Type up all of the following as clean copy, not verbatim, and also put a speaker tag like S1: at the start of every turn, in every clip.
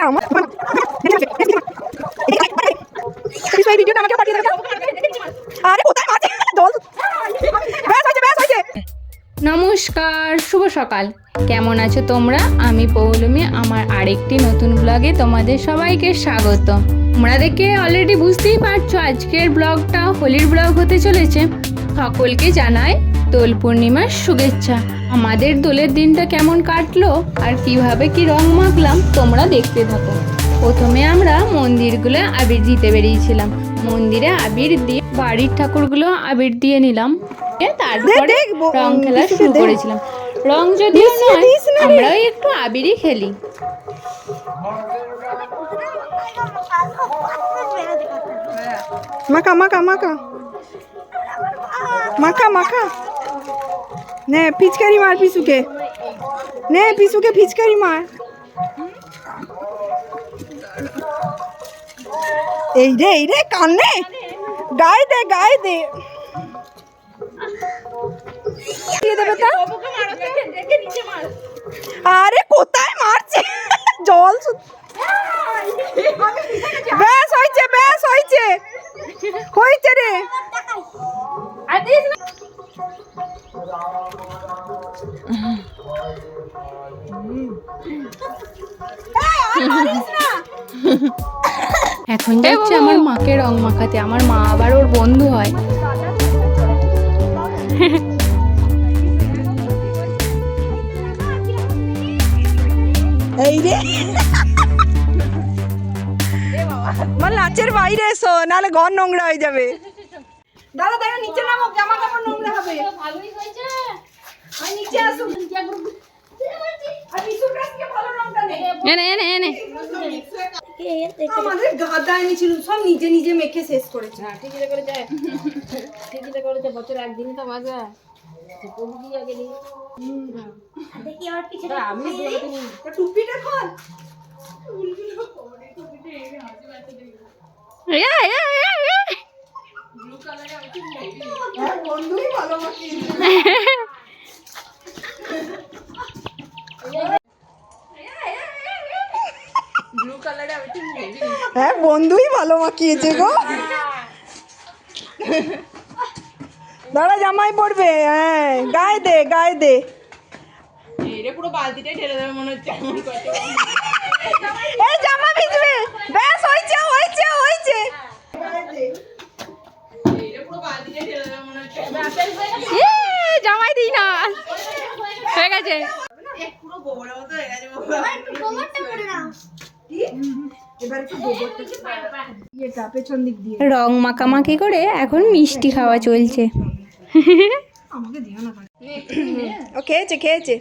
S1: আমার ভিডিওটা আমাকে পাঠিয়ে দেবে। আরে কোথায় মাছ জল ব্যাস হয়েছে।
S2: নমস্কার, শুভ সকাল। কেমন আছো তোমরা? আমি পৌলমী। আমার আরেকটি নতুন ব্লগে তোমাদের সবাইকে স্বাগত। তোমরা দেখে অলরেডি বুঝতেই পারছো আজকের ব্লগটা হোলির ব্লগ হতে চলেছে। সকলকে জানাই দোল পূর্ণিমার শুভেচ্ছা। আমাদের দোলের দিনটা কেমন কাটলো আর কিভাবে কি রং মাখলাম তোমরা দেখতে থাকো। প্রথমে আমরা মন্দিরগুলো আবির দিতে বেরিয়েছিলাম। মন্দিরে আবির দিয়ে বাড়ির ঠাকুরগুলো আবির দিয়ে নিলাম। তারপরে রং খেলা শুরু করেছিলাম। রং যদিও নয়, আমরাও একটু আবিরই খেলি।
S1: মাখা মাখা মাখা মাখা মাখা নে পিচকারি মার পিসুকে, নে পিসুকে পিচকারি মার। এই রে কানে গায়ে দে দেবে তা। আরে কোথায় মারছে জল। ব্যাস হয়েছে রে।
S2: এখন যাচ্ছে আমার মাকে রং মাখাতে। আমার মা আবার ওর বন্ধু হয়।
S1: এই রে আমার নাচের বাইরে এসো, নাহলে ঘর নোংরা হয়ে যাবে। দাদা নিচে নামো, জামা কাপড় নোংরা হবে। ভালোই হয়েছে, আমি নিচে আসো। আমাদের গাদা এনেছিল, সব নিজে মেখে শেষ করেছে।
S3: ঠিকই করেছে বছর একদিনই তো বাজা
S1: টুপিটা খোল। বন্ধুই ভালো হ্যাঁ, বন্ধুই ভালো মাখিয়েছে গো। দাঁড়া, জামাই পড়বে। হ্যাঁ, গায়ে দে।
S3: পুরো বালতিটাই ঢেলে দেবে মনে হচ্ছে।
S1: এই জামা ভিজবে। ব্যাস হয়েছে।
S3: পুরো বালতিটাই ঢেলে দেবে মনে হচ্ছে।
S2: জামাই দিই না, হয়ে গেছে।
S3: পুরো গোবরের মতো হয়ে গেছে। গোবরটা করে নাও।
S1: পেছন দিক দিয়ে
S2: রং মাখামাখি করে এখন মিষ্টি খাওয়া চলছে।
S1: ও খেয়েছে।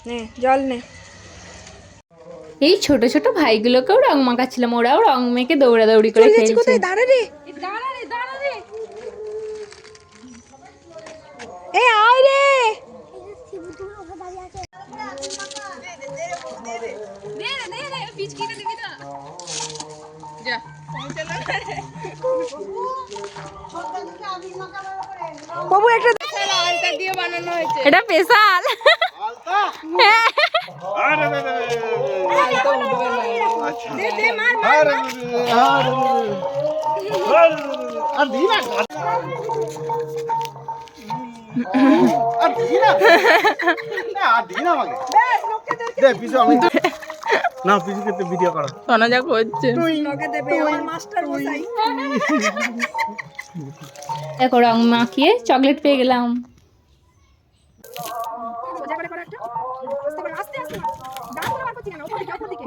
S1: নে জল নে।
S2: এই ছোট ছোট ভাইগুলোকেও রং মাখাচ্ছিলাম। ওরাও রং মেখে দৌড়াদৌড়ি করে খেলছে।
S1: কোথায়? দাঁড়া রে। এ আয় রে। বাবু একটা
S3: আলতা দিয়ে বানানো হয়েছে।
S2: এটা স্পেশাল।
S4: ভিডিও করো
S2: শোনা যাক হচ্ছে। দেখো রং মাখিয়ে চকলেট পেয়ে গেলাম।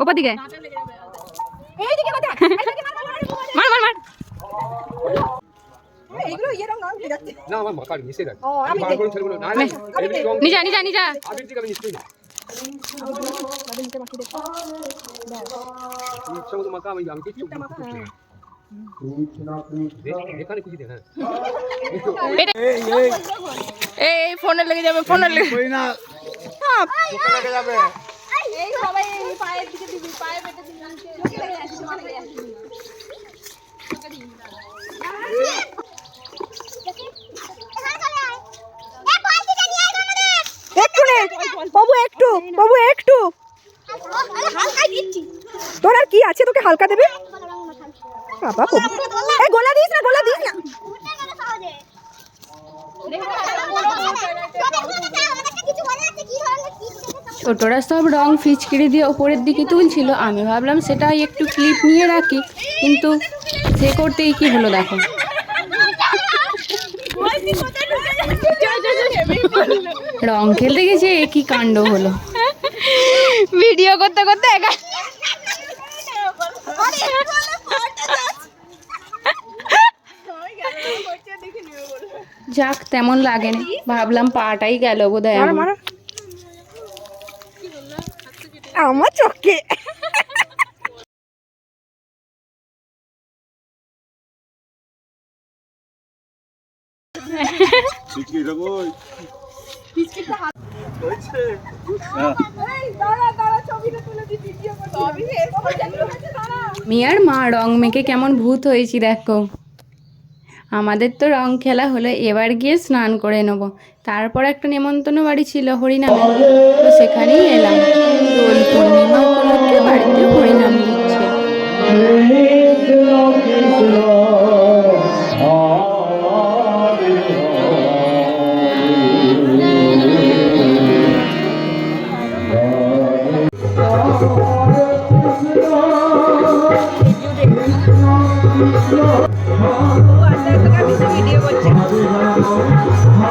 S2: ওপর দিকে মার।
S4: না আমার মাকার মিশে গেছে।
S2: নিজা
S4: আবির দিকে আমি নিশ্চয়ই না। ইচ্ছা মতো মাকা আমি কিছু এখানে খুশি দেন।
S2: এই ফোনে লেগে যাবে।
S4: না লেগে যাবে।
S3: এই সবাই পায়ের দিকে দিবি, পায়ে বেটে দিবি।
S1: বাবু একটু তোর আর কি আছে, তোকে হালকা দেবে বাবা। এই গোলা দিস না, গোলা দিস না।
S2: ছোটরা সব রং ফিচকিরি দিয়ে ওপরের দিকে তুলছিল, আমি ভাবলাম সেটাই একটু ক্লিপ নিয়ে রাখি, কিন্তু সে করতেই কি হলো দেখো। রং খেলতে গেছে কি কাণ্ড হলো।
S1: ভিডিও করতে করতে একা
S2: যাক তেমন লাগেনি, ভাবলাম পাটাই গেল বোধহয় আমার।
S1: আমার চোখে
S2: মিয়ার মা রং মেখে কেমন ভূত হয়েছি দেখো। আমাদের তো রং খেলা হলো, এবার গিয়ে স্নান করে নেবো। তারপর একটা নেমন্তন্ন বাড়ি ছিল হরিনামে, তো সেখানেই এলাম। দোল পূর্ণিমা উপলক্ষে বাড়িতে হরিনাম দিচ্ছে।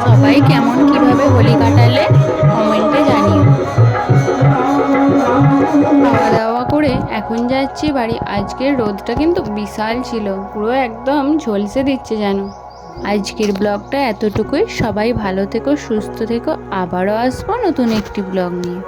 S2: সবাই কেমন কিভাবে হোলি কাটালে কমেন্টে জানিও। খাওয়া দাওয়া করে এখন যাচ্ছি বাড়ি। আজকের রোদটা কিন্তু বিশাল ছিল, পুরো একদম ঝলসে দিচ্ছে যেন। আজকের ব্লগটা এতটুকুই। সবাই ভালো থেকো, সুস্থ থেকো। আবারও আসবো নতুন একটি ব্লগ নিয়ে।